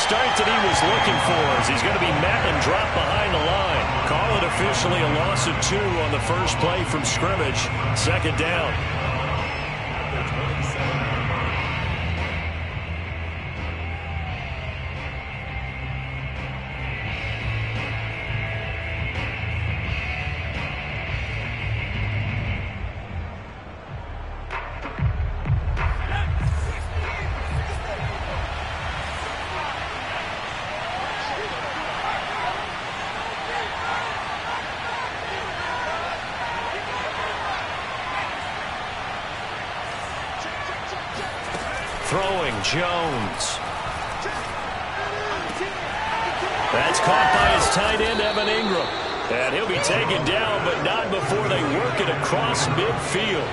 start that he was looking for as he's going to be met and dropped behind the line. Call it officially a loss of 2 on the first play from scrimmage. Second down. Throwing, Jones. That's caught by his tight end, Evan Ingram. And he'll be taken down, but not before they work it across midfield.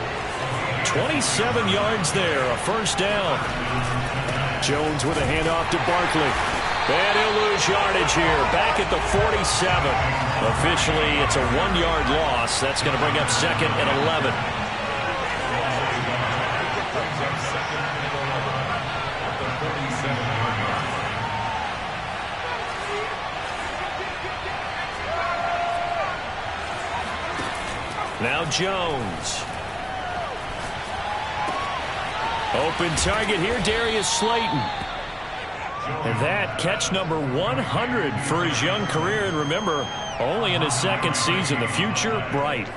27 yards there, a first down. Jones with a handoff to Barkley. And he'll lose yardage here, back at the 47. Officially, it's a 1-yard loss. That's going to bring up second and 11. Now Jones. Open target here, Darius Slayton. And that catch number 100 for his young career. And remember, only in his second season. The future bright.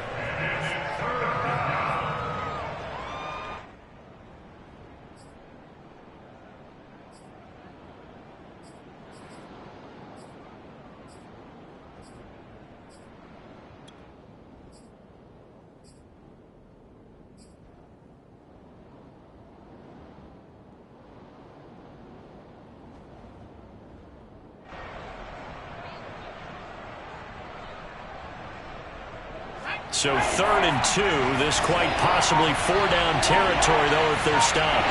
So 3rd and 2. This quite possibly 4-down territory, though, if they're stopped.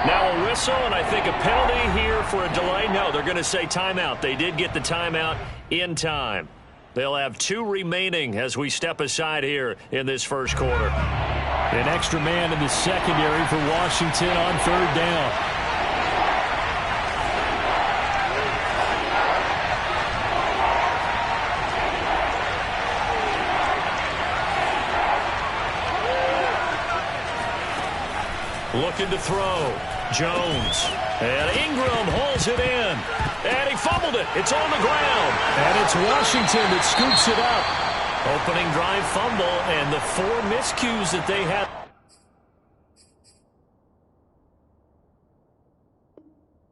Now a whistle, and I think a penalty here for a delay. No, they're going to say timeout. They did get the timeout in time. They'll have 2 remaining as we step aside here in this first quarter. An extra man in the secondary for Washington on 3rd down. Looking to throw. Jones. And Ingram holds it in. And he fumbled it. It's on the ground. And it's Washington that scoops it up. Opening drive fumble and the 4 miscues that they had.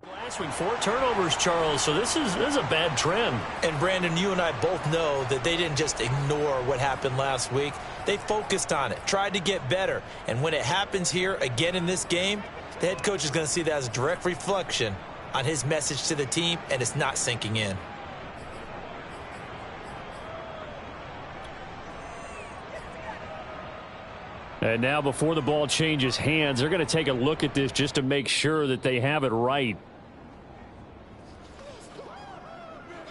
Last week, 4 turnovers, Charles. So this is a bad trend. And Brandon, you and I both know that they didn't just ignore what happened last week. They focused on it, tried to get better. And when it happens here again in this game, the head coach is going to see that as a direct reflection on his message to the team, and it's not sinking in. And now before the ball changes hands, they're going to take a look at this just to make sure that they have it right.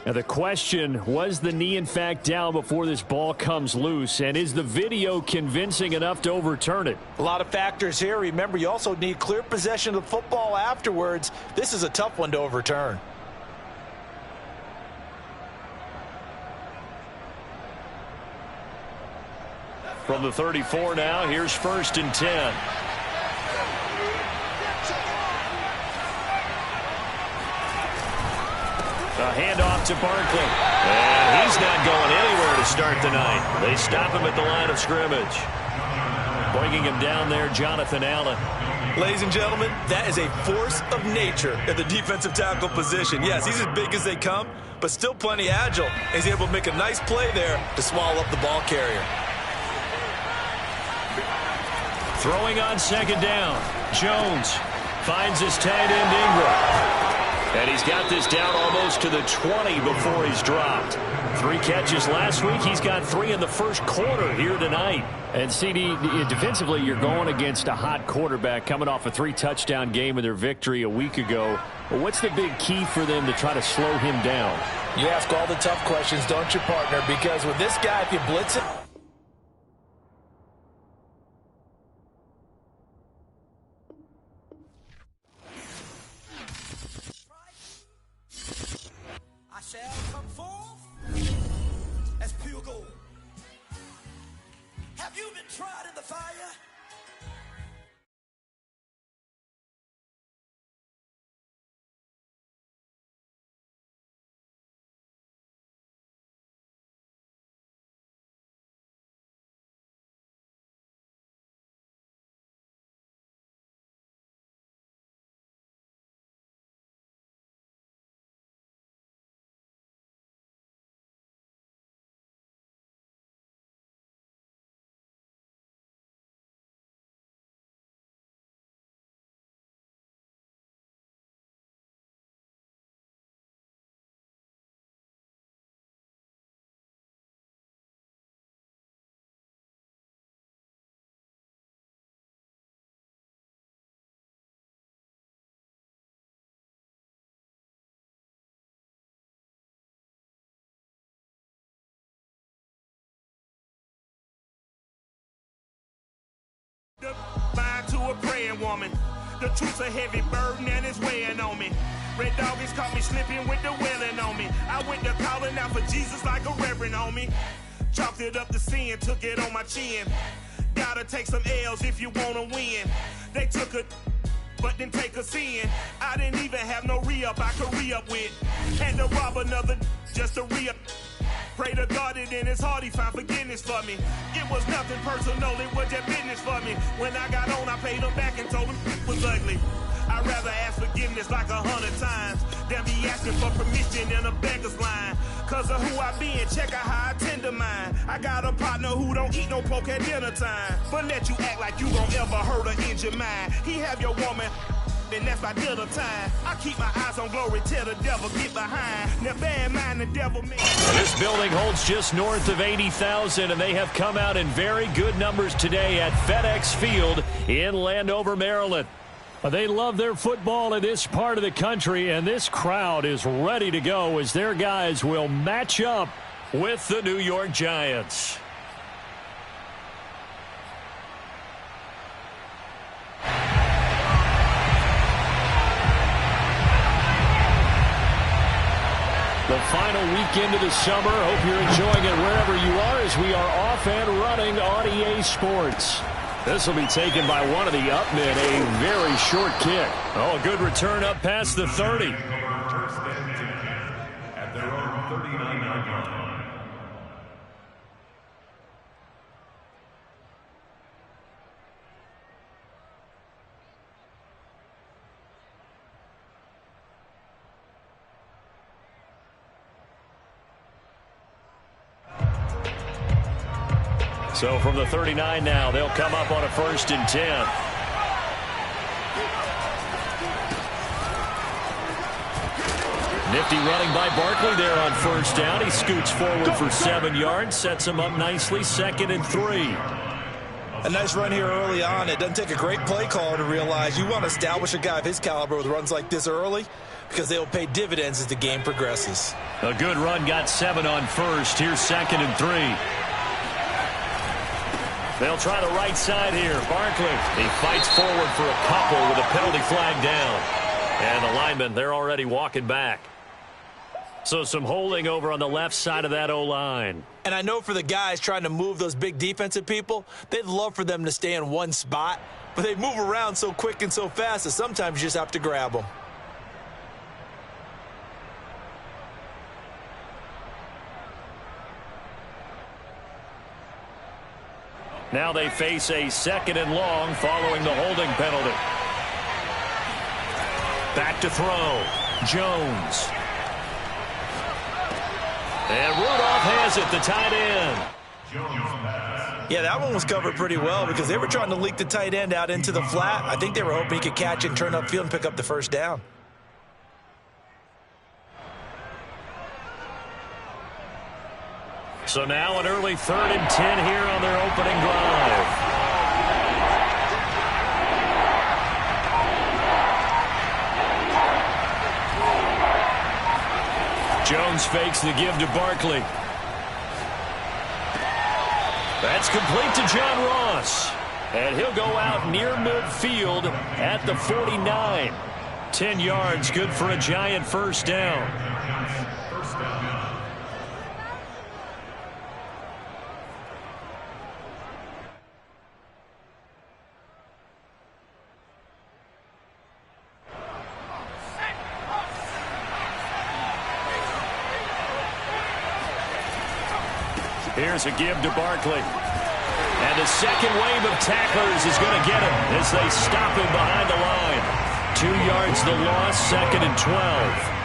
Now the question, was the knee in fact down before this ball comes loose? And is the video convincing enough to overturn it? A lot of factors here. Remember, you also need clear possession of the football afterwards. This is a tough one to overturn. From the 34 now, here's 1st and 10. A handoff to Barkley. And he's not going anywhere to start the night. They stop him at the line of scrimmage. Bringing him down there, Jonathan Allen. Ladies and gentlemen, that is a force of nature at the defensive tackle position. Yes, he's as big as they come, but still plenty agile. He's able to make a nice play there to swallow up the ball carrier. Throwing on 2nd down. Jones finds his tight end Ingram. And he's got this down almost to the 20 before he's dropped. 3 catches last week. He's got 3 in the first quarter here tonight. And CD, defensively, you're going against a hot quarterback coming off a 3-touchdown game in their victory a week ago. But what's the big key for them to try to slow him down? You ask all the tough questions, don't you, partner? Because with this guy, if you blitz it, man, woman. The truth's a heavy burden and it's weighing on me. Red doggies caught me slipping with the wailing on me. I went to calling out for Jesus like a reverend on me. Chalked it up to sin, took it on my chin. Gotta take some L's if you wanna win. They took a but didn't take a sin. I didn't even have no re-up I could re-up with. Had to rob another just to re-up. Pray to God that in his heart he found forgiveness for me. It was nothing personal, it was just business for me. When I got on, I paid him back and told him it was ugly. I'd rather ask forgiveness like 100 times than be asking for permission in a beggar's line. Cause of who I be and check out how I tend to mine. I got a partner who don't eat no pork at dinner time, but let you act like you gon' ever hurt or injure mine. He have your woman, and that's by dinner time. I keep my eyes on glory till the devil get behind. Now bear in mind the devil man. This building holds just north of 80,000, and they have come out in very good numbers today at FedEx Field in Landover, Maryland. They love their football in this part of the country, and this crowd is ready to go as their guys will match up with the New York Giants. The final weekend of the summer. Hope you're enjoying it wherever you are as we are off and running on EA Sports. This will be taken by one of the upmen, a very short kick. Oh, a good return up past the 30. At their own 39-yard line. So from the 39 now, they'll come up on a 1st and 10. Nifty running by Barkley there on 1st down. He scoots forward for 7 yards, sets him up nicely, 2nd and 3. A nice run here early on. It doesn't take a great play caller to realize you want to establish a guy of his caliber with runs like this early because they will pay dividends as the game progresses. A good run, got 7 on 1st. Here's 2nd and 3. They'll try the right side here. Barkley, he fights forward for a couple with a penalty flag down. And the linemen, they're already walking back. So some holding over on the left side of that O-line. And I know for the guys trying to move those big defensive people, they'd love for them to stay in one spot, but they move around so quick and so fast that sometimes you just have to grab them. Now they face a 2nd and long following the holding penalty. Back to throw. Jones. And Rudolph has it, the tight end. Yeah, that one was covered pretty well because they were trying to leak the tight end out into the flat. I think they were hoping he could catch it and turn upfield and pick up the 1st down. So now an early 3rd and 10 here on their opening drive. Jones fakes the give to Barkley. That's complete to John Ross. And he'll go out near midfield at the 49. 10 yards, good for a Giant 1st down. Here's a give to Barkley. And the second wave of tacklers is going to get him as they stop him behind the line. 2 yards the loss, 2nd and 12.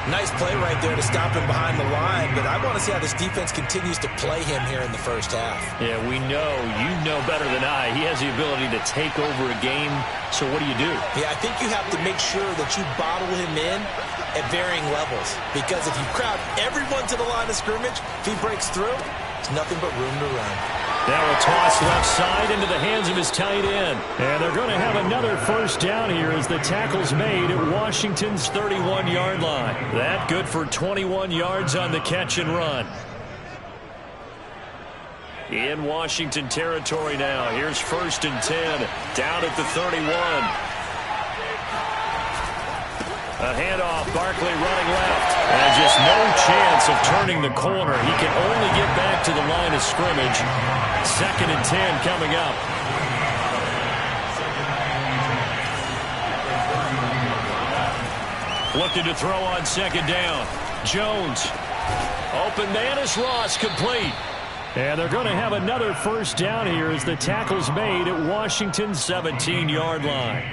Nice play right there to stop him behind the line, but I want to see how this defense continues to play him here in the 1st half. Yeah, we know. You know better than I. He has the ability to take over a game, so what do you do? Yeah, I think you have to make sure that you bottle him in at varying levels, because if you crowd everyone to the line of scrimmage, if he breaks through, there's nothing but room to run. Now a toss left side into the hands of his tight end. And they're going to have another 1st down here as the tackle's made at Washington's 31-yard line. That good for 21 yards on the catch and run. In Washington territory now. Here's 1st and 10 down at the 31. A handoff, Barkley running left. And just no chance of turning the corner. He can only get back to the line of scrimmage. 2nd and 10 coming up. Looking to throw on 2nd down. Jones. Open man is Ross, complete. And they're going to have another 1st down here as the tackle's made at Washington's 17-yard line.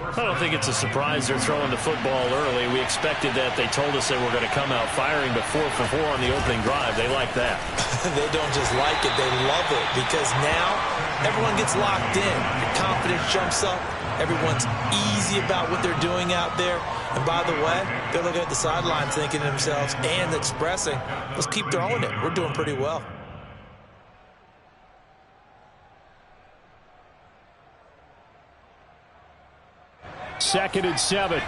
I don't think it's a surprise they're throwing the football early. We expected that. They told us they were going to come out firing, but 4 for 4 on the opening drive. They like that. They don't just like it, they love it, because now everyone gets locked in. Your confidence jumps up. Everyone's easy about what they're doing out there. And by the way, they're looking at the sideline thinking to themselves and expressing, let's keep throwing it. We're doing pretty well. Second and 7.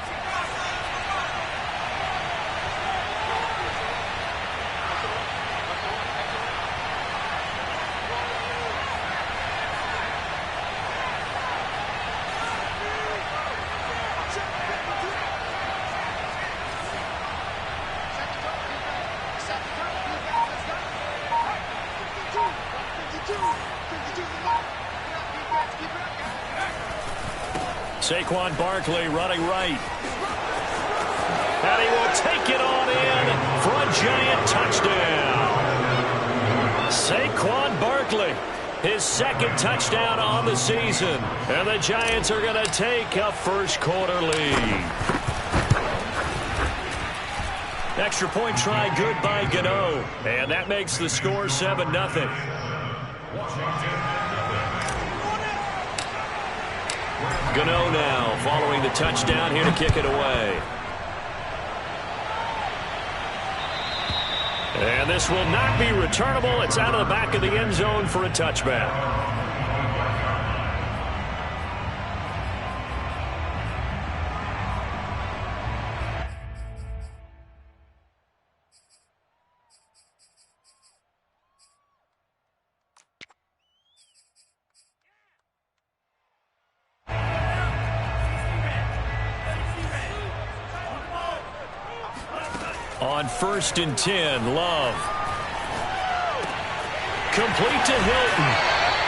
Saquon Barkley running right. And he will take it on in for a giant touchdown. Saquon Barkley, his 2nd touchdown on the season. And the Giants are going to take a 1st quarter lead. Extra point try good by Gano. And that makes the score 7-0. Gano now following the touchdown here to kick it away. And this will not be returnable. It's out of the back of the end zone for a touchback. On 1st and 10, Love. Complete to Hilton.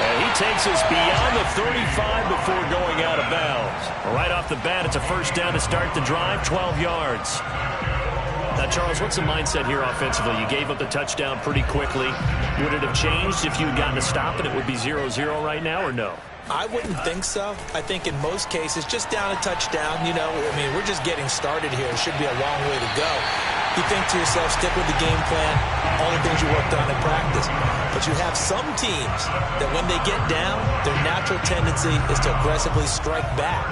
And he takes us beyond the 35 before going out of bounds. Right off the bat, it's a 1st down to start the drive, 12 yards. Now, Charles, what's the mindset here offensively? You gave up the touchdown pretty quickly. Would it have changed if you had gotten a stop and it would be 0-0 right now, or no? I wouldn't think so. I think in most cases, just down a touchdown, you know, I mean, we're just getting started here. It should be a long way to go. You think to yourself, stick with the game plan, all the things you worked on in practice. But you have some teams that when they get down, their natural tendency is to aggressively strike back.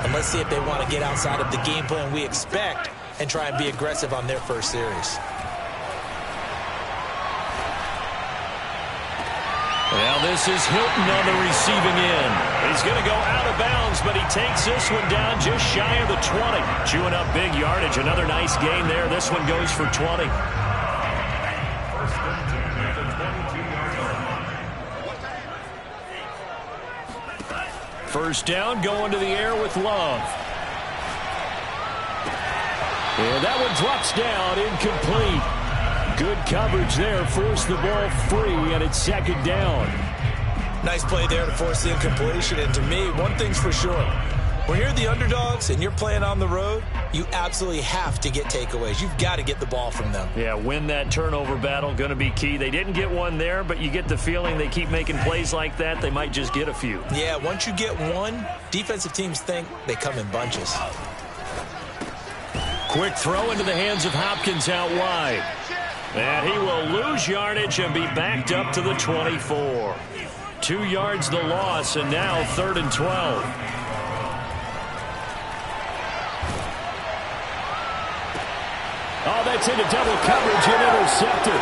And let's see if they want to get outside of the game plan we expect and try and be aggressive on their 1st series. Well, this is Hilton on the receiving end. He's going to go out of bounds, but he takes this one down just shy of the 20. Chewing up big yardage. Another nice gain there. This one goes for 20. First down, going to the air with Love. And that one drops down, incomplete. Good coverage there, forced the ball free, and it's 2nd down. Nice play there to force the incompletion, and to me, one thing's for sure. When you're the underdogs and you're playing on the road, you absolutely have to get takeaways. You've got to get the ball from them. Yeah, win that turnover battle, going to be key. They didn't get one there, but you get the feeling they keep making plays like that, they might just get a few. Yeah, once you get one, defensive teams think they come in bunches. Quick throw into the hands of Hopkins out wide. And he will lose yardage and be backed up to the 24. 2 yards the loss, and now 3rd and 12. Oh, that's into double coverage and intercepted.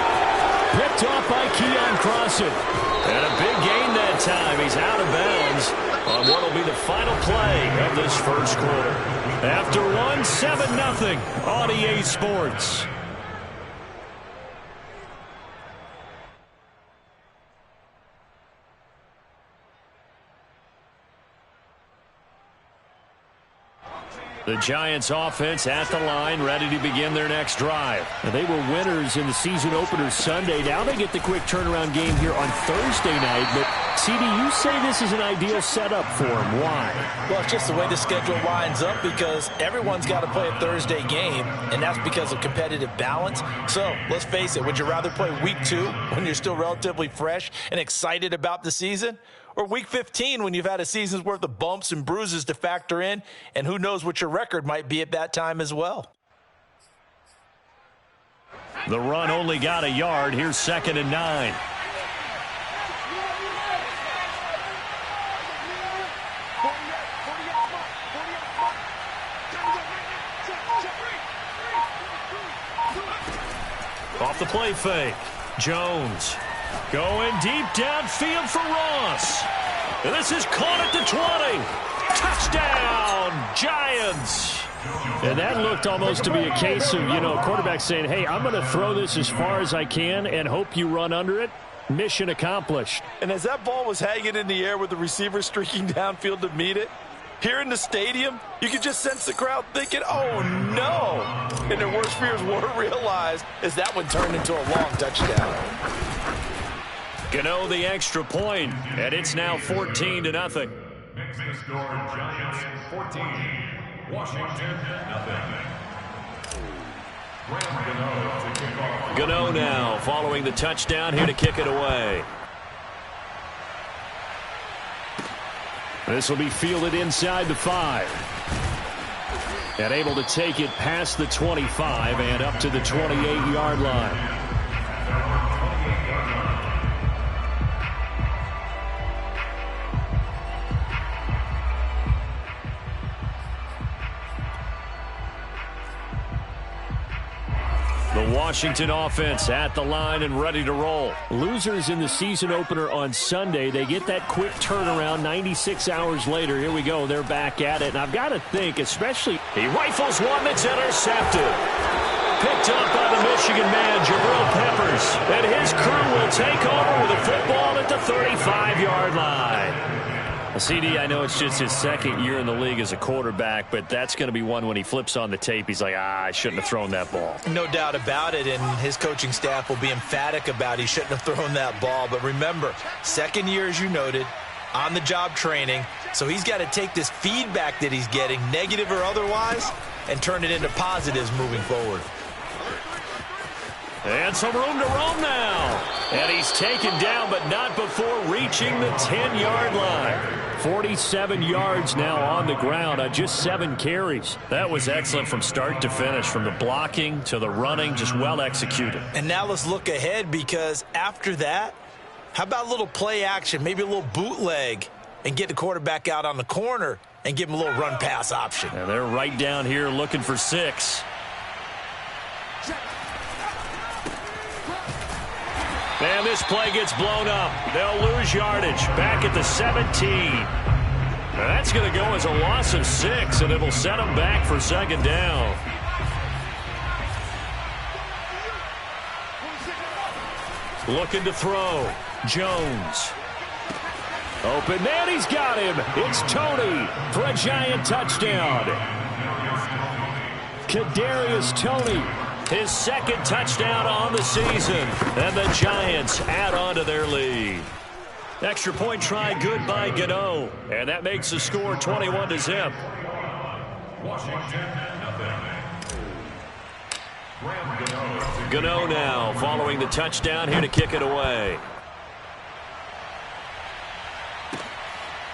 Picked off by Keon Crossan. And a big gain that time. He's out of bounds on what will be the final play of this 1st quarter. After one, 7-0 on EA Sports. The Giants offense at the line, ready to begin their next drive. Now, they were winners in the season opener Sunday. Now they get the quick turnaround game here on Thursday night. But, CD, you say this is an ideal setup for them. Why? Well, it's just the way the schedule lines up because everyone's got to play a Thursday game, and that's because of competitive balance. So, let's face it, would you rather play week 2 when you're still relatively fresh and excited about the season? Or week 15 when you've had a season's worth of bumps and bruises to factor in, and who knows what your record might be at that time as well. The run only got a yard. Here's 2nd and 9. Off the play fake. Jones. Going deep downfield for Ross. And this is caught at the 20. Touchdown, Giants. And that looked almost to be a case of, quarterback saying, hey, I'm going to throw this as far as I can and hope you run under it. Mission accomplished. And as that ball was hanging in the air with the receiver streaking downfield to meet it, here in the stadium, you could just sense the crowd thinking, oh, no. And their worst fears were realized as that one turned into a long touchdown. Gano the extra point, and it's now 14-0. Makes the score Giants 14, Washington 0. Gano now following the touchdown here to kick it away. This will be fielded inside the 5. And able to take it past the 25 and up to the 28-yard line. The Washington offense at the line and ready to roll. Losers in the season opener on Sunday. They get that quick turnaround 96 hours later. Here we go. They're back at it. And I've got to think, especially... He rifles one that's intercepted. Picked up by the Michigan man, Jabril Peppers. And his crew will take over with a football at the 35-yard line. CD, I know it's just his second year in the league as a quarterback, but that's going to be one when he flips on the tape. He's like, I shouldn't have thrown that ball. No doubt about it, and his coaching staff will be emphatic about he shouldn't have thrown that ball. But remember, second year, as you noted, on-the-job training, so he's got to take this feedback that he's getting, negative or otherwise, and turn it into positives moving forward. And some room to roam now. And he's taken down, but not before reaching the 10-yard line. 47 yards now on the ground on just 7 carries. That was excellent from start to finish, from the blocking to the running, just well executed. And now let's look ahead, because after that, how about a little play action, maybe a little bootleg, and get the quarterback out on the corner and give him a little run-pass option. And they're right down here looking for 6. And this play gets blown up. They'll lose yardage. Back at the 17. Now that's going to go as a loss of 6, and it'll set them back for 2nd down. Looking to throw. Jones. Open man, he's got him. It's Tony for a Giant touchdown. Kadarius Toney. His 2nd touchdown on the season. And the Giants add on to their lead. Extra point try good by Gano. And that makes the score 21-0. Washington 0. Gano now following the touchdown here to kick it away.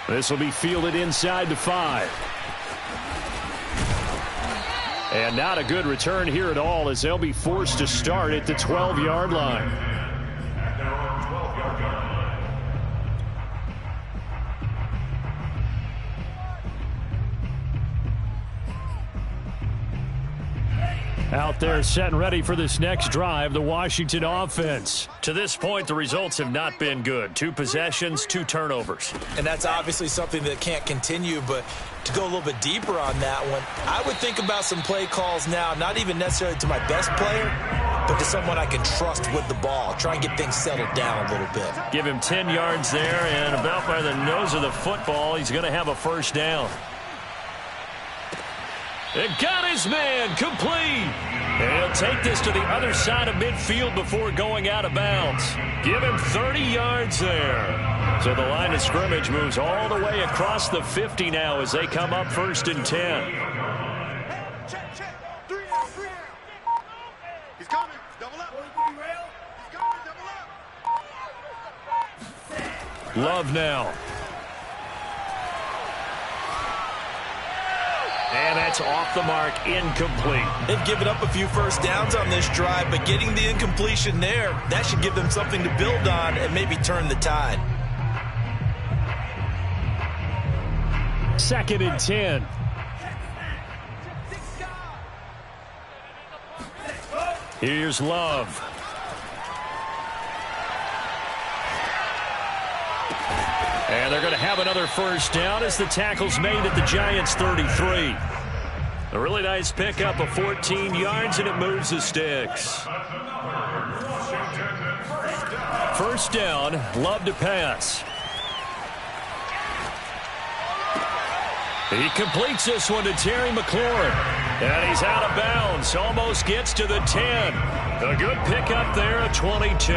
This will be fielded inside the 5. And not a good return here at all, as they'll be forced to start at the 12-yard line. Out there set and ready for this next drive, the Washington offense. To this point, the results have not been good. 2 possessions, 2 turnovers. And that's obviously something that can't continue, but to go a little bit deeper on that one, I would think about some play calls now, not even necessarily to my best player, but to someone I can trust with the ball. Try and get things settled down a little bit. Give him 10 yards there, and about by the nose of the football, he's going to have a 1st down. And got his man complete. And he'll take this to the other side of midfield before going out of bounds. Give him 30 yards there. So the line of scrimmage moves all the way across the 50 now as they come up 1st and 10. He's coming. Double up. He's coming. Double up. Love now. And that's off the mark, incomplete. They've given up a few first downs on this drive, but getting the incompletion there, that should give them something to build on and maybe turn the tide. 2nd and 10. Here's Love. And they're going to have another first down as the tackle's made at the Giants' 33. A really nice pickup of 14 yards, and it moves the sticks. First down, Love to pass. He completes this one to Terry McLaurin. And he's out of bounds, almost gets to the 10. A good pickup there at 22.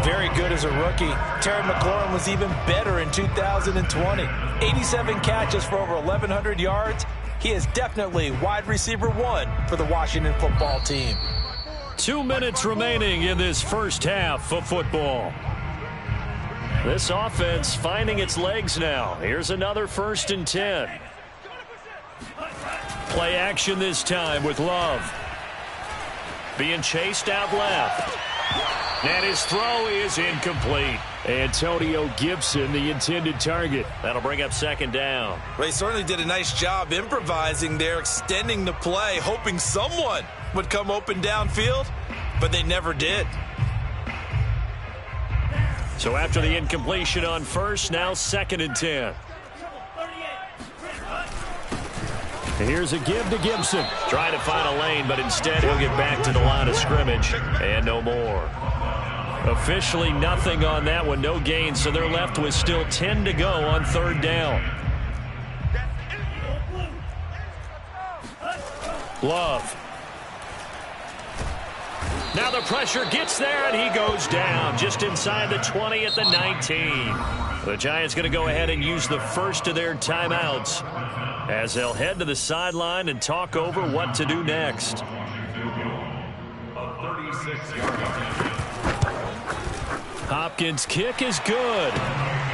Very good as a rookie. Terry McLaurin was even better in 2020. 87 catches for over 1,100 yards. He is definitely wide receiver 1 for the Washington football team. 2 minutes remaining in this first half of football. This offense finding its legs now. Here's another 1st and 10. Play action this time with Love. Being chased out left. And his throw is incomplete. Antonio Gibson, the intended target. That'll bring up 2nd down. They certainly did a nice job improvising there, extending the play, hoping someone would come open downfield, but they never did. So after the incompletion on first, now 2nd and 10. Here's a give to Gibson. Trying to find a lane, but instead he'll get back to the line of scrimmage. And no more. Officially nothing on that one. No gain, so they're left with still 10 to go on 3rd down. Love. Now the pressure gets there, and he goes down just inside the 20 at the 19. The Giants going to go ahead and use the first of their timeouts as they'll head to the sideline and talk over what to do next. Hopkins' kick is good.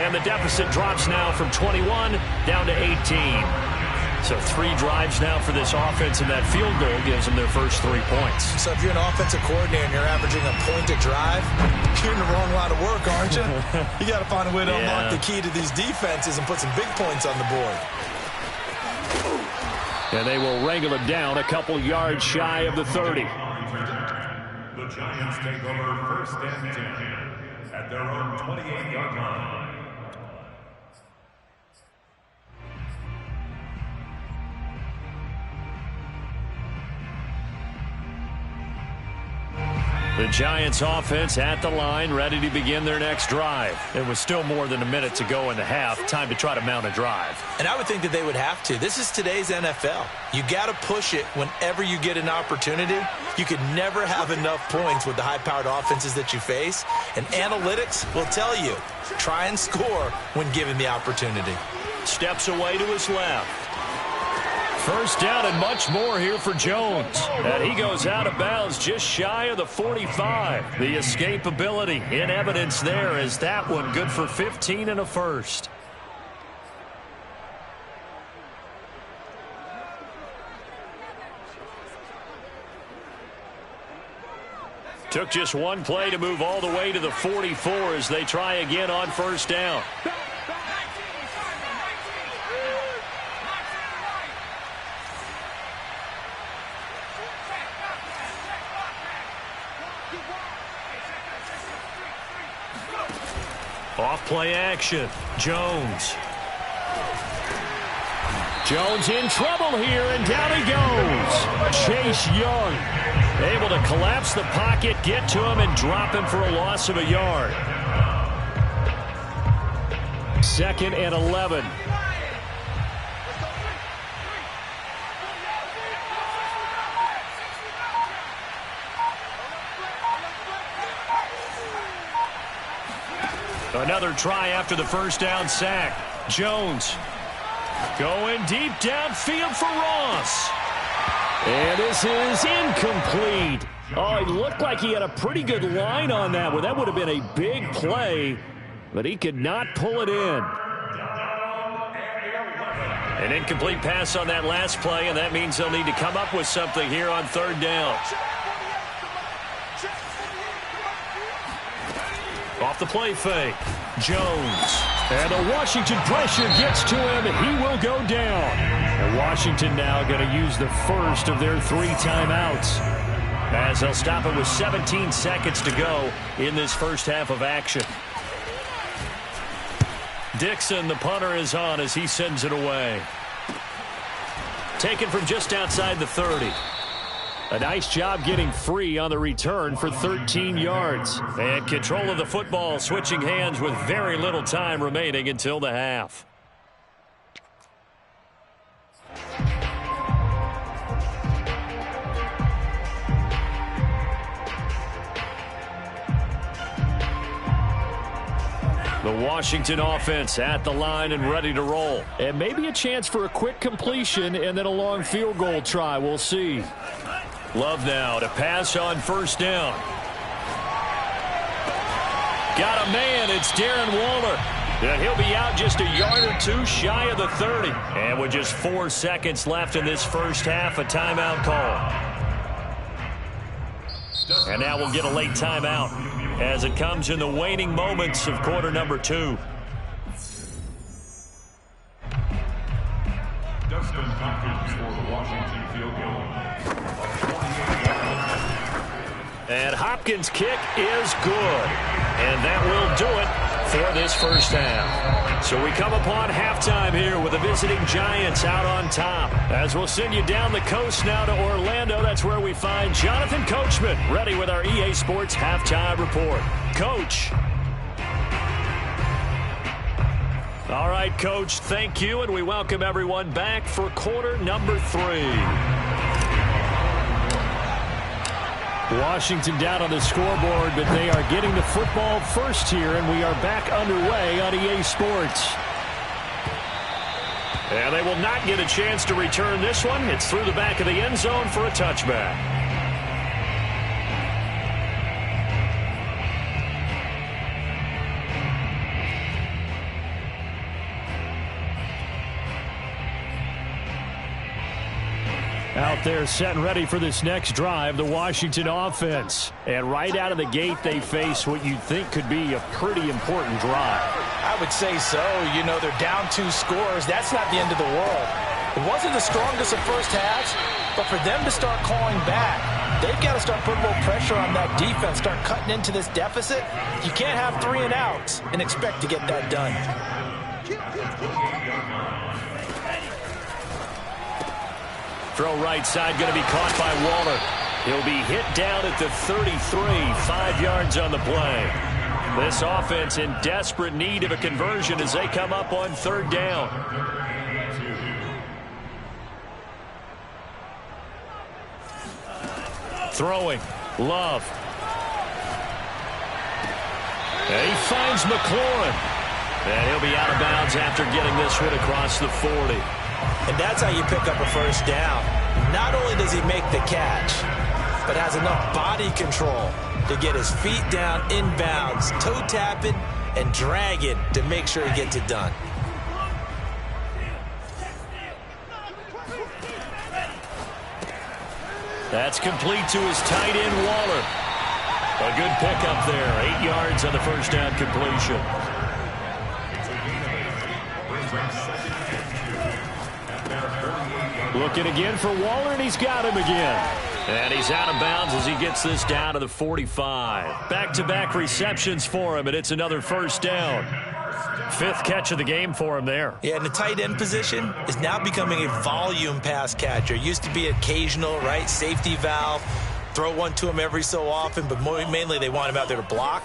And the deficit drops now from 21 down to 18. So 3 drives now for this offense, and that field goal gives them their first 3 points. So if you're an offensive coordinator and you're averaging a point a drive, you're in the wrong line of work, aren't you? You got to find a way to unlock the key to these defenses and put some big points on the board. And they will wrangle it down a couple yards shy of the 30. The Giants take over 1st and 10 at their own 28-yard line. The Giants offense at the line, ready to begin their next drive. It was still more than a minute to go in the half. Time to try to mount a drive. And I would think that they would have to. This is today's NFL. You got to push it whenever you get an opportunity. You could never have enough points with the high-powered offenses that you face. And analytics will tell you, try and score when given the opportunity. Steps away to his left. First down and much more here for Jones. And he goes out of bounds just shy of the 45. The escapability in evidence there is that one good for 15 and a first. Took just one play to move all the way to the 44 as they try again on first down. Off play action. Jones. Jones in trouble here, and down he goes. Chase Young able to collapse the pocket, get to him, and drop him for a loss of a yard. 2nd and 11. Another try after the first down sack. Jones going deep downfield for Ross. And this is incomplete. Oh, it looked like he had a pretty good line on that one. That would have been a big play, but he could not pull it in. An incomplete pass on that last play, and that means they'll need to come up with something here on third down. Off the play fake, Jones. And the Washington pressure gets to him, and he will go down. And Washington now going to use the first of their 3 timeouts, as they'll stop it with 17 seconds to go in this first half of action. Dixon, the punter, is on as he sends it away. Taken from just outside the 30. A nice job getting free on the return for 13 yards. And control of the football, switching hands with very little time remaining until the half. The Washington offense at the line and ready to roll. And maybe a chance for a quick completion and then a long field goal try. We'll see. Love now to pass on first down. Got a man. It's Darren Waller. And he'll be out just a yard or two shy of the 30. And with just 4 seconds left in this first half, a timeout call. And now we'll get a late timeout as it comes in the waning moments of quarter number 2. Dustin Hopkins for the Washington field goal. And Hopkins' kick is good. And that will do it for this first half. So we come upon halftime here with the visiting Giants out on top. As we'll send you down the coast now to Orlando, that's where we find Jonathan Coachman ready with our EA Sports halftime report. Coach. All right, Coach, thank you, and we welcome everyone back for quarter number 3. Washington down on the scoreboard, but they are getting the football first here, and we are back underway on EA Sports. And they will not get a chance to return this one. It's through the back of the end zone for a touchback. Out there set and ready for this next drive, the Washington offense. And right out of the gate, they face what you think could be a pretty important drive. I would say so. You know, they're down 2 scores. That's not the end of the world. It wasn't the strongest of first halves, but for them to start calling back, they've got to start putting a little pressure on that defense, start cutting into this deficit. You can't have 3 and outs and expect to get that done. Throw right side going to be caught by Waller. He'll be hit down at the 33, 5 yards on the play. This offense in desperate need of a conversion as they come up on third down. Throwing, Love. And he finds McLaurin. And he'll be out of bounds after getting this one across the 40. And that's how you pick up a first down. Not only does he make the catch, but has enough body control to get his feet down inbounds, toe tapping and dragging to make sure he gets it done. That's complete to his tight end, Waller. A good pickup there. 8 yards on the first down completion. Looking again for Waller, and he's got him again. And he's out of bounds as he gets this down to the 45. Back-to-back receptions for him, and it's another first down. 5th catch of the game for him there. Yeah, and the tight end position is now becoming a volume pass catcher. Used to be occasional, right? Safety valve. Throw one to him every so often, but mainly they want him out there to block.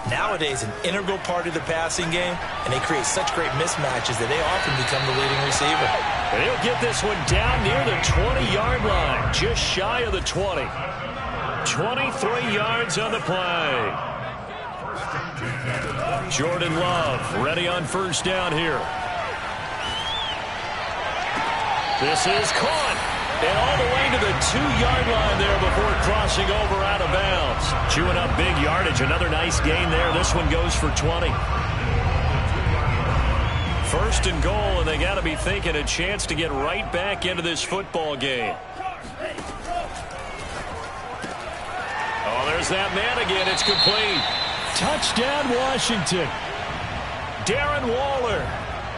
Nowadays, an integral part of the passing game, and they create such great mismatches that they often become the leading receiver. And he'll get this one down near the 20-yard line, just shy of the 20. 23 yards on the play. Jordan Love ready on first down here. This is caught. And all the way to the 2-yard line there before crossing over out of bounds. Chewing up big yardage. Another nice gain there. This one goes for 20. First and goal, and they got to be thinking a chance to get right back into this football game. Oh, there's that man again. It's complete. Touchdown, Washington. Darren Waller.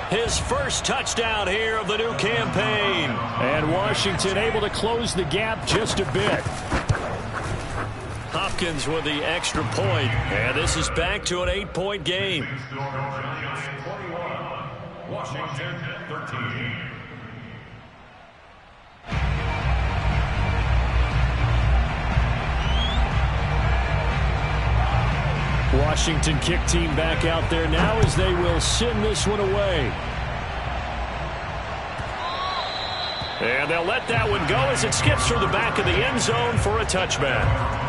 His first touchdown here of the new campaign. And Washington able to close the gap just a bit. Hopkins with the extra point. And this is back to an 8-point game. Washington 13. Washington kick team back out there now as they will send this one away. And they'll let that one go as it skips through the back of the end zone for a touchback.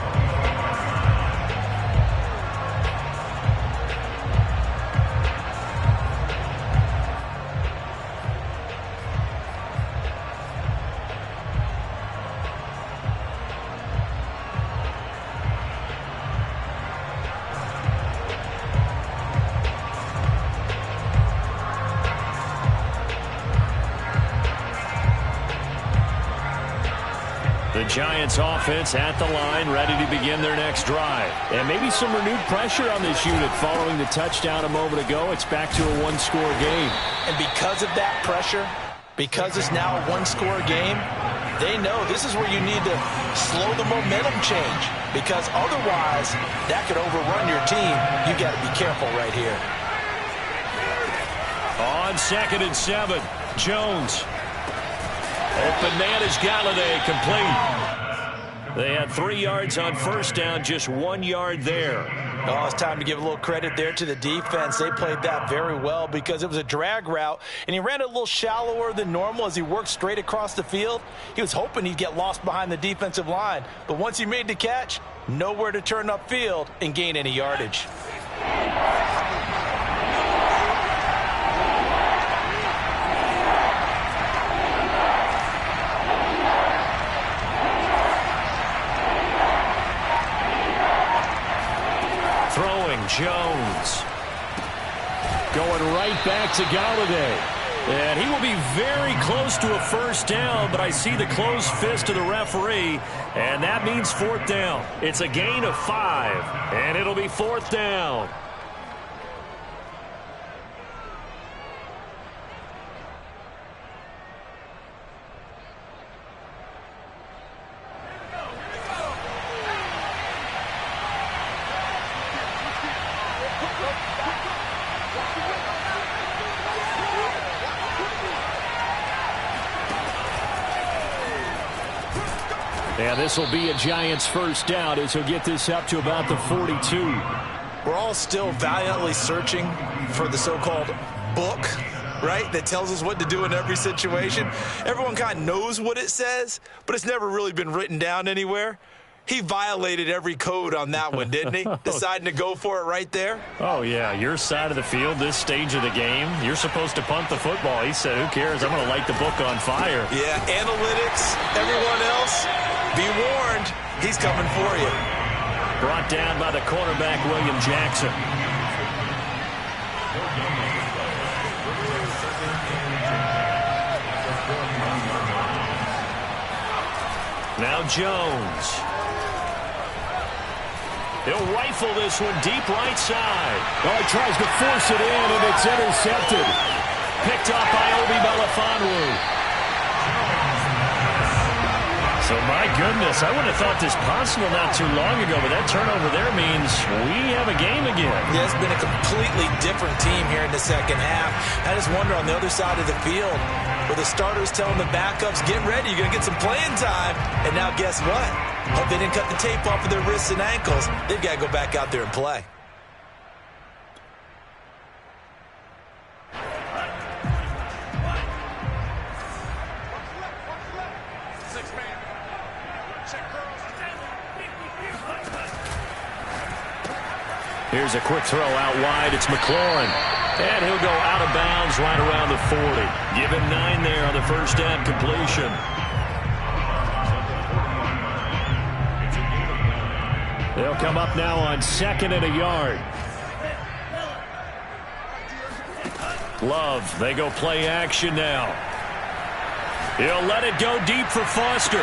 Giants offense at the line, ready to begin their next drive. And maybe some renewed pressure on this unit following the touchdown a moment ago. It's back to a one-score game. And because of that pressure, because it's now a one-score game, they know this is where you need to slow the momentum change. Because otherwise, that could overrun your team. You got to be careful right here. On 2nd and 7, Jones. Open man is Galladay, complete. They had 3 yards on first down, just 1 yard there. Oh, it's time to give a little credit there to the defense. They played that very well because it was a drag route, and he ran a little shallower than normal as he worked straight across the field. He was hoping he'd get lost behind the defensive line, but once he made the catch, nowhere to turn upfield and gain any yardage. Jones going right back to Galladay. And he will be very close to a first down, but I see the closed fist of the referee, and that means 4th down. It's a gain of 5, and it'll be 4th down. And this will be a Giants first down as he'll get this up to about the 42. We're all still valiantly searching for the so-called book, right, that tells us what to do in every situation. Everyone kind of knows what it says, but it's never really been written down anywhere. He violated every code on that one, didn't he? Deciding to go for it right there. Oh, yeah, your side of the field, this stage of the game, you're supposed to punt the football. He said, who cares? I'm going to light the book on fire. Yeah, analytics, everyone else, be warned, he's coming for you. Brought down by the cornerback, William Jackson. Now Jones. He'll rifle this one deep right side. Oh, he tries to force it in, and it's intercepted. Picked up by Obi Melifonwu. So, my goodness, I would have thought this possible not too long ago, but that turnover there means we have a game again. Yeah, it's been a completely different team here in the second half. I just wonder on the other side of the field, where the starters telling the backups, get ready, you're going to get some playing time. And now guess what? Hope they didn't cut the tape off of their wrists and ankles. They've got to go back out there and play. Here's a quick throw out wide. It's McLaurin. And he'll go out of bounds right around the 40. Give him 9 there on the first down completion. They'll come up now on 2nd and a yard. Love, they go play action now. He'll let it go deep for Foster.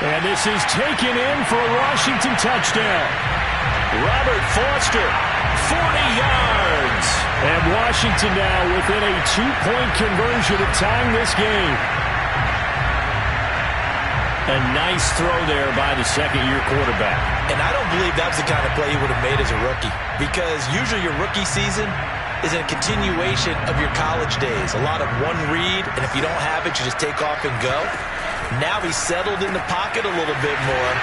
And this is taken in for a Washington touchdown. Robert Foster, 40 yards. And Washington now within a 2-point conversion of tying this game. A nice throw there by the second-year quarterback. And I don't believe that was the kind of play he would have made as a rookie. Because usually your rookie season is a continuation of your college days. A lot of one read, and if you don't have it, you just take off and go. Now he's settled in the pocket a little bit more,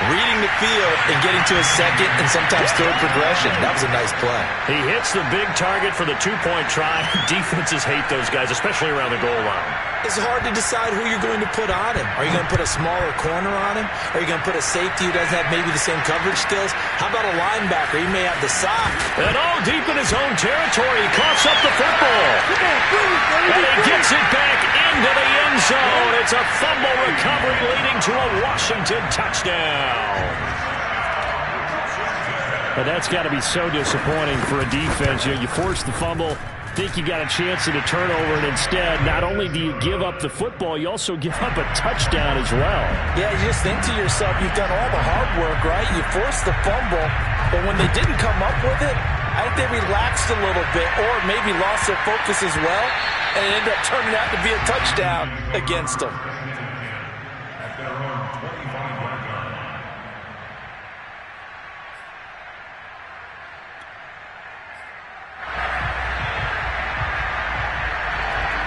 reading the field and getting to his second and sometimes third progression. That was a nice play. He hits the big target for the 2-point try. Defenses hate those guys, especially around the goal line. It's hard to decide who you're going to put on him. Are you going to put a smaller corner on him? Are you going to put a safety who doesn't have maybe the same coverage skills? How about a linebacker? He may have the size. And all deep in his own territory, he coughs up the football. And he gets it back into the end zone. It's a fumble recovery leading to a Washington touchdown. But that's got to be so disappointing for a defense. You force the fumble, think you got a chance at a turnover, and instead, not only do you give up the football, you also give up a touchdown as well. Yeah, you just think to yourself, you've done all the hard work, right? You forced the fumble, but when they didn't come up with it, I think they relaxed a little bit or maybe lost their focus as well, and it ended up turning out to be a touchdown against them. At their own 25-yard line.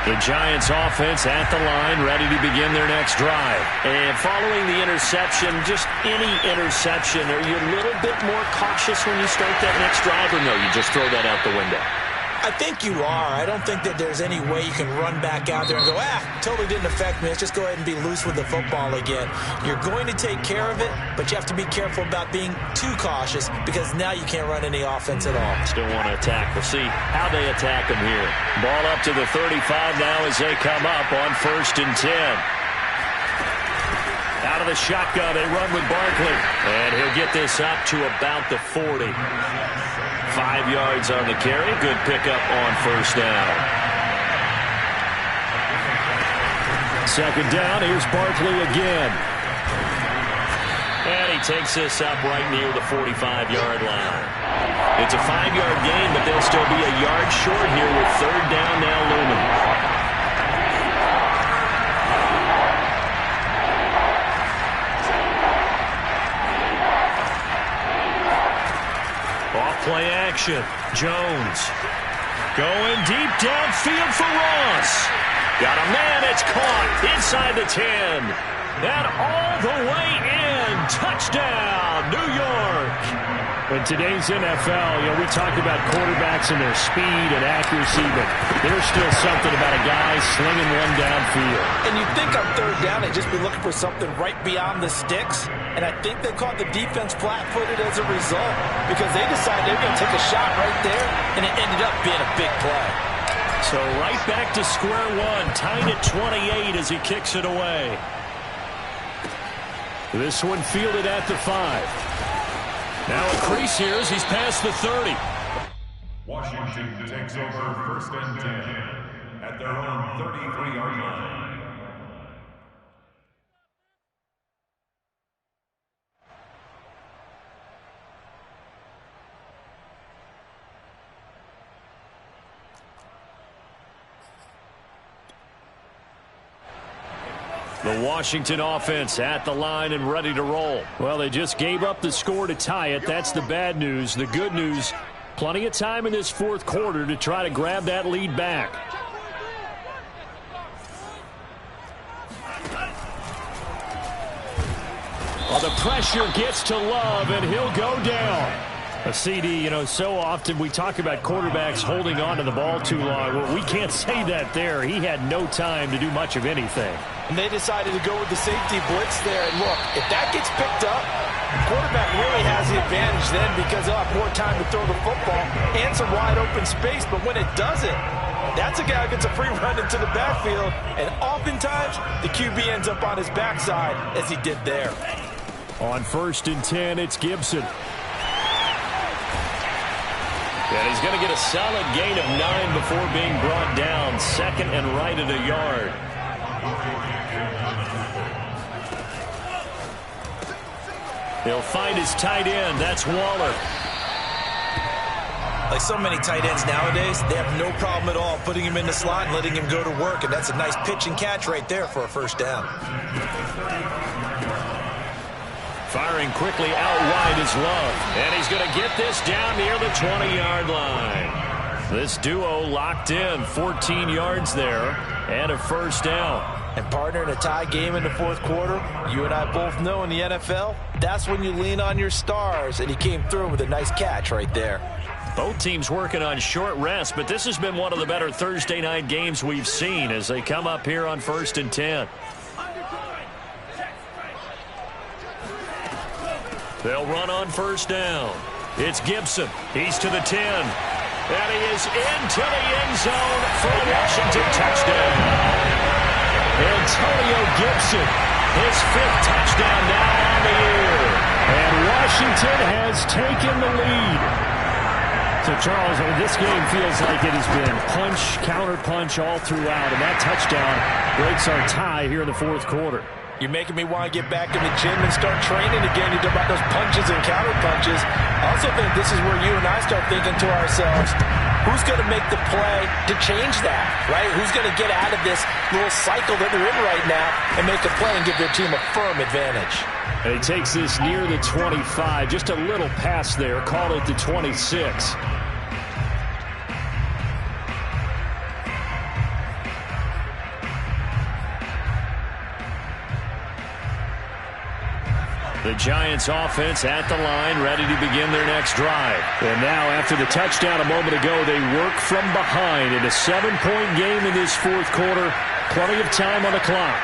The Giants offense at the line, ready to begin their next drive. And following the interception, just any interception, are you a little bit more cautious when you start that next drive, or no, you just throw that out the window? I think you are. I don't think that there's any way you can run back out there and go, totally didn't affect me. Let's just go ahead and be loose with the football again. You're going to take care of it, but you have to be careful about being too cautious because now you can't run any offense at all. Still want to attack. We'll see how they attack them here. Ball up to the 35 now as they come up on 1st and 10. Out of the shotgun, they run with Barkley. And he'll get this up to about the 40. 5 yards on the carry. Good pickup on 1st down. 2nd down. Here's Barkley again. And he takes this up right near the 45-yard line. It's a 5-yard gain, but they'll still be a yard short here with 3rd down now looming. Play action. Jones going deep downfield for Ross. Got a man. It's caught inside the 10. And all the way in. Touchdown, New York. In today's NFL, we talked about quarterbacks and their speed and accuracy, but there's still something about a guy slinging one downfield. And you'd think on 3rd down they'd just be looking for something right beyond the sticks. And I think they caught the defense flat-footed as a result because they decided they were going to take a shot right there, and it ended up being a big play. So right back to square one, tied at 28 as he kicks it away. This one fielded at the 5. Now a crease here as he's past the 30. Washington takes over 1st and 10 at their own 33-yard line. The Washington offense at the line and ready to roll. Well, they just gave up the score to tie it. That's the bad news. The good news, plenty of time in this 4th quarter to try to grab that lead back. Well, the pressure gets to Love, and he'll go down. A CD, you know, so often we talk about quarterbacks holding on to the ball too long. Well, we can't say that there. He had no time to do much of anything. And they decided to go with the safety blitz there. And look, if that gets picked up, the quarterback really has the advantage then because he'll have more time to throw the football and some wide open space. But when it doesn't, that's a guy who gets a free run into the backfield. And oftentimes, the QB ends up on his backside as he did there. On 1st and 10, it's Gibson. And he's going to get a solid gain of 9 before being brought down. 2nd and right at a yard. He'll find his tight end. That's Waller. Like so many tight ends nowadays, they have no problem at all putting him in the slot and letting him go to work. And that's a nice pitch and catch right there for a first down. Firing quickly out wide is Love. And he's going to get this down near the 20-yard line. This duo locked in. 14 yards there and a first down. And partner, in a tie game in the 4th quarter, you and I both know in the NFL, that's when you lean on your stars. And he came through with a nice catch right there. Both teams working on short rest, but this has been one of the better Thursday night games we've seen as they come up here on 1st and 10. They'll run on 1st down. It's Gibson. He's to the 10. And he is into the end zone for a Washington touchdown. Antonio Gibson, his 5th touchdown now on the year. And Washington has taken the lead. So, Charles, this game feels like it has been punch, counter-punch all throughout. And that touchdown breaks our tie here in the 4th quarter. You're making me want to get back in the gym and start training again. You talk about those punches and counter punches. I also think this is where you and I start thinking to ourselves, who's going to make the play to change that, right? Who's going to get out of this little cycle that they're in right now and make a play and give their team a firm advantage? And he takes this near the 25. Just a little pass there. Call it the 26. The Giants offense at the line, ready to begin their next drive. And now, after the touchdown a moment ago, they work from behind in a 7-point game in this 4th quarter. Plenty of time on the clock.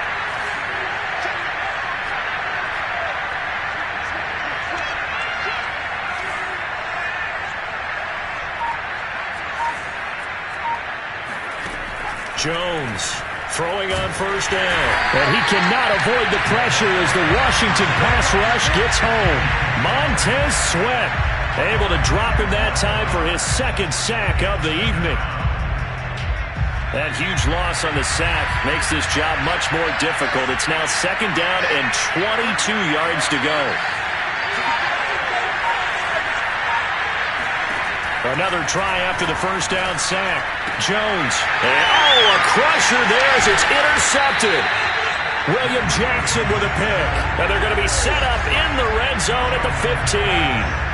Jones throwing on 1st down. And he cannot avoid the pressure as the Washington pass rush gets home. Montez Sweat able to drop him that time for his 2nd sack of the evening. That huge loss on the sack makes this job much more difficult. It's now 2nd down and 22 yards to go. Another try after the 1st down sack. Jones. And, a crusher there as it's intercepted. William Jackson with a pick. And they're going to be set up in the red zone at the 15.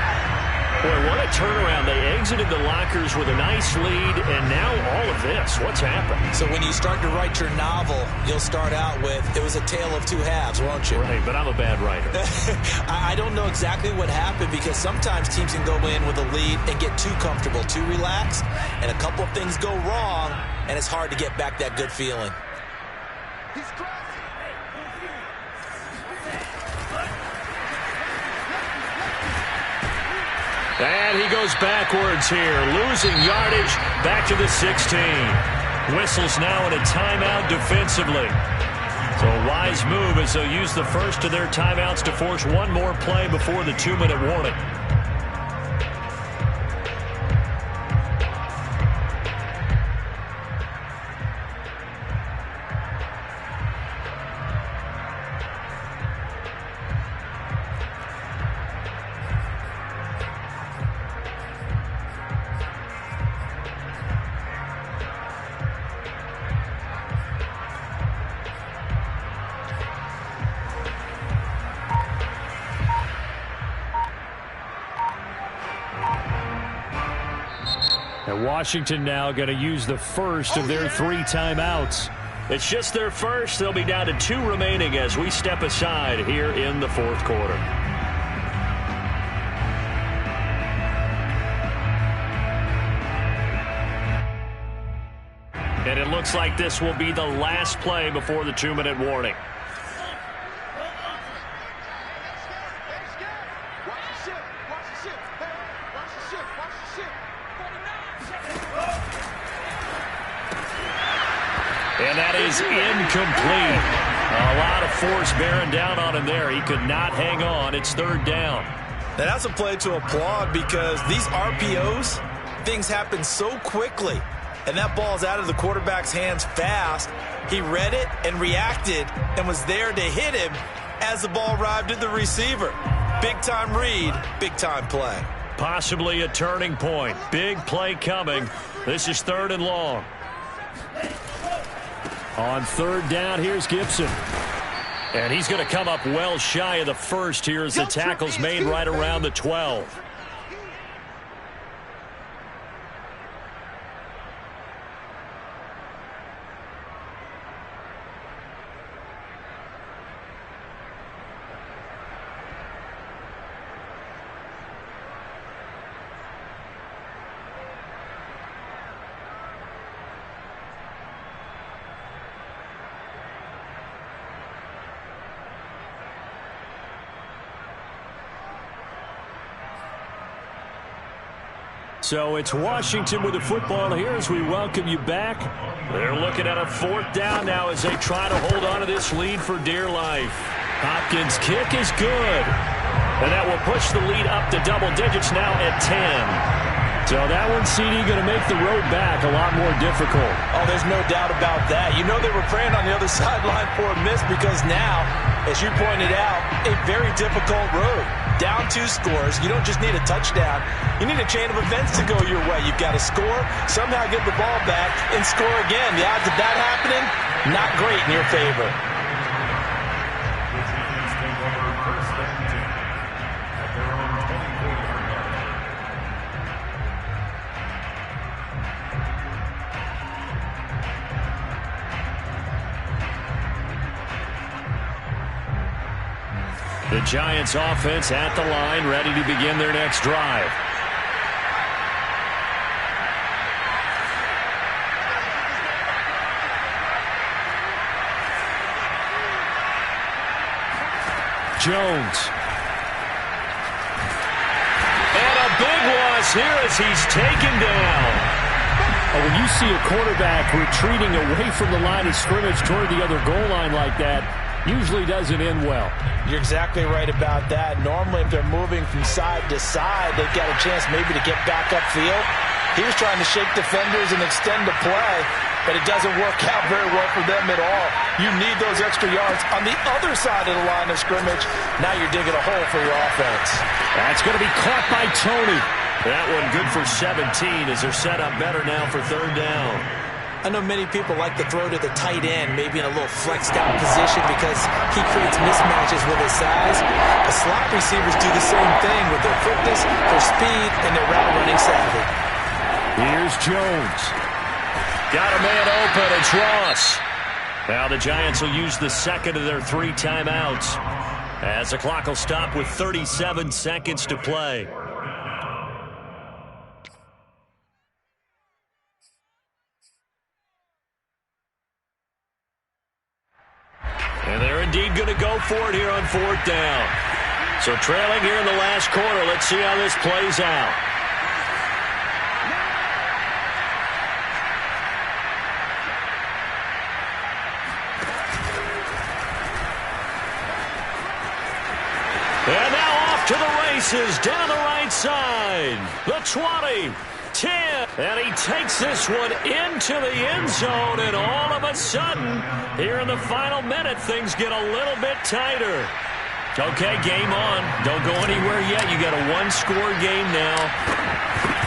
Boy, what a turnaround. They exited the lockers with a nice lead, and now all of this. What's happened? So when you start to write your novel, you'll start out with, it was a tale of 2 halves, won't you? Right, but I'm a bad writer. I don't know exactly what happened because sometimes teams can go in with a lead and get too comfortable, too relaxed, and a couple of things go wrong, and it's hard to get back that good feeling. And he goes backwards here, losing yardage back to the 16. Whistles now in a timeout defensively. So a wise move as they'll use the first of their timeouts to force one more play before the 2-minute warning. And Washington now going to use the first of their 3 timeouts. It's just their first. They'll be down to 2 remaining as we step aside here in the 4th quarter. looks like this will be the last play before the 2-minute warning. And that is incomplete. A lot of force bearing down on him there. He could not hang on. It's 3rd down. Now that's a play to applaud because these RPOs, things happen so quickly. And that ball's out of the quarterback's hands fast. He read it and reacted and was there to hit him as the ball arrived at the receiver. Big-time read, big-time play. Possibly a turning point. Big play coming. This is 3rd and long. On 3rd down, here's Gibson. And he's going to come up well shy of the first here as the tackle's made right around the 12. So it's Washington with the football here as we welcome you back. They're looking at a 4th down now as they try to hold on to this lead for dear life. Hopkins' kick is good. And that will push the lead up to double digits now at 10. So that one, CD, going to make the road back a lot more difficult. Oh, there's no doubt about that. You know they were praying on the other sideline for a miss because now, as you pointed out, a very difficult road. Down 2 scores. You don't just need a touchdown. You need a chain of events to go your way. You've got to score, somehow get the ball back, and score again. The odds of that happening, not great in your favor. The Giants offense at the line, ready to begin their next drive. Jones. And a big loss here as he's taken down. When you see a quarterback retreating away from the line of scrimmage toward the other goal line like that, usually doesn't end well. You're exactly right about that. Normally, if they're moving from side to side, they've got a chance maybe to get back upfield. He was trying to shake defenders and extend the play, but it doesn't work out very well for them at all. You need those extra yards on the other side of the line of scrimmage. Now you're digging a hole for your offense. That's going to be caught by Tony. That one good for 17 as they're set up better now for 3rd down. I know many people like to throw to the tight end, maybe in a little flexed out position because he creates mismatches with his size. The slot receivers do the same thing with their quickness, their speed, and their route running savvy. Here's Jones. Got a man open. It's Ross. Now the Giants will use the second of their 3 timeouts as the clock will stop with 37 seconds to play. And they're indeed going to go for it here on 4th down. So trailing here in the last quarter. Let's see how this plays out. And now off to the races down the right side. The 20. 10, and he takes this one into the end zone, and all of a sudden, here in the final minute, things get a little bit tighter. Okay, game on. Don't go anywhere yet. You got a 1-score game now.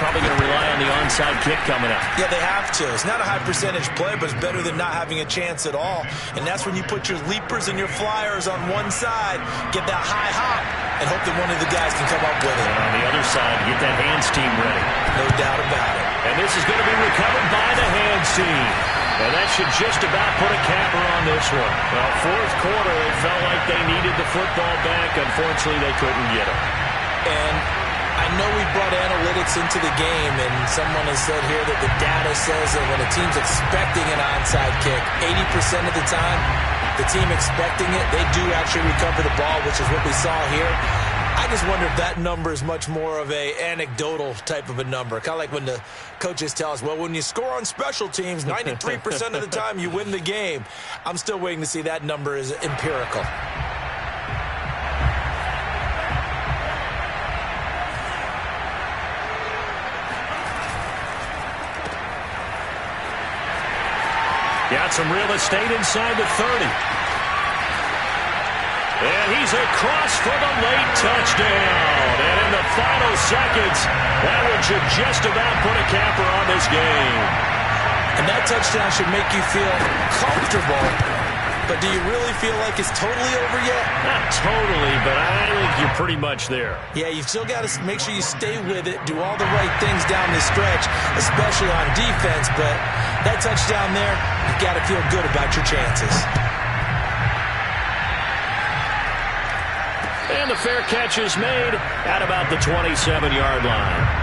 Probably going to rely on the onside kick coming up. Yeah, they have to. It's not a high percentage play, but it's better than not having a chance at all. And that's when you put your leapers and your flyers on one side, get that high hop, and hope that one of the guys can come up with it. And on the other side, get that hands team ready. No doubt about it. And this is going to be recovered by the hands team. And that should just about put a capper on this one. Well, 4th quarter, it felt like they needed the football back. Unfortunately, they couldn't get it. And I I know we brought analytics into the game, and someone has said here that the data says that when a team's expecting an onside kick, 80% of the time, the team expecting it, they do actually recover the ball, which is what we saw here. I just wonder if that number is much more of a anecdotal type of a number. Kind of like when the coaches tell us, well, when you score on special teams, 93% of the time you win the game. I'm still waiting to see that number is empirical. Got some real estate inside the 30. And he's across for the late touchdown. And in the final seconds, that one should just about put a capper on this game. And that touchdown should make you feel comfortable. But do you really feel like it's totally over yet? Not totally, but I think you're pretty much there. Yeah, you've still got to make sure you stay with it, do all the right things down the stretch, especially on defense. But that touchdown there, you've got to feel good about your chances. And the fair catch is made at about the 27-yard line.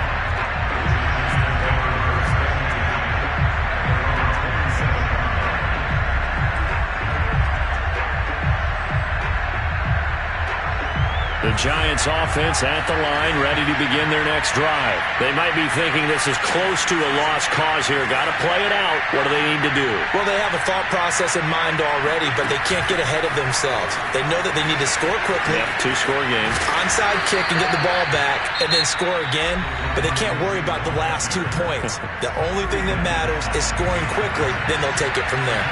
The Giants offense at the line, ready to begin their next drive. They might be thinking this is close to a lost cause here. Got to play it out. What do they need to do? Well, they have a thought process in mind already, but they can't get ahead of themselves. They know that they need to score quickly. Yep, two-score game. Onside kick and get the ball back, and then score again. But they can't worry about the last 2 points. The only thing that matters is scoring quickly. Then they'll take it from there.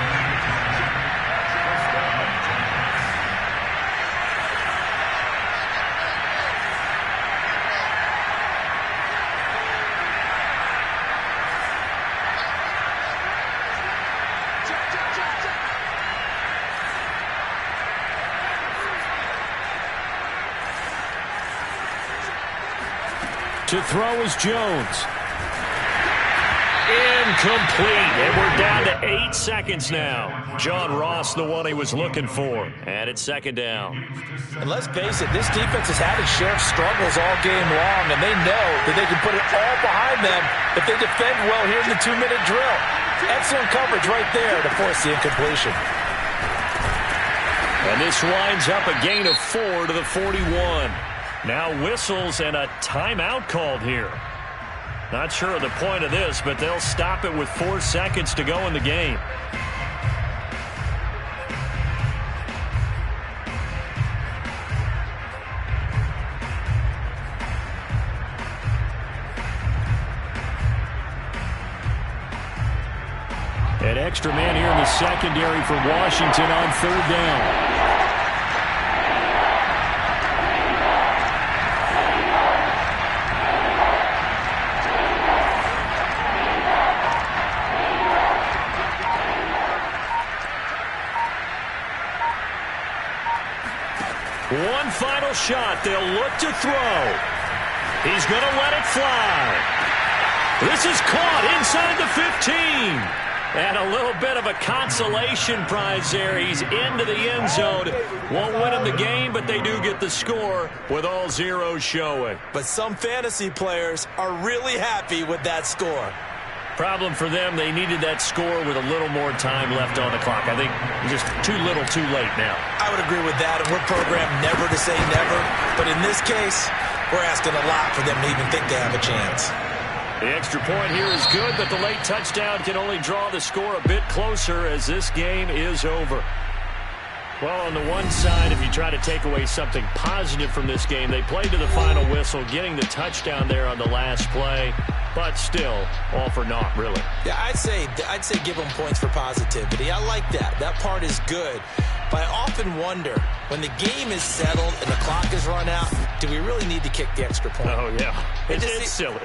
To throw is Jones. Incomplete. And we're down to 8 seconds now. John Ross, the one he was looking for. And it's second down. And let's face it, this defense has had its share of struggles all game long, and they know that they can put it all behind them if they defend well here in the 2-minute drill. Excellent coverage right there to force the incompletion. And this winds up a gain of 4 to the 41. Now whistles and a timeout called here. Not sure of the point of this, but they'll stop it with 4 seconds to go in the game. An extra man here in the secondary for Washington on 3rd down. One final shot. They'll look to throw. He's going to let it fly. This is caught inside the 15. And a little bit of a consolation prize there. He's into the end zone. Won't win him the game, but they do get the score with all zeros showing. But some fantasy players are really happy with that score. Problem for them, they needed that score with a little more time left on the clock. I think just too little too late now. I would agree with that, and we're programmed never to say never. But in this case, we're asking a lot for them to even think they have a chance. The extra point here is good, but the late touchdown can only draw the score a bit closer as this game is over. Well, on the one side, if you try to take away something positive from this game, they played to the final whistle, getting the touchdown there on the last play, but still, all for naught, really. Yeah, I'd say give them points for positivity. I like that. That part is good. But I often wonder, when the game is settled and the clock is run out, do we really need to kick the extra point? Oh, yeah. It's silly.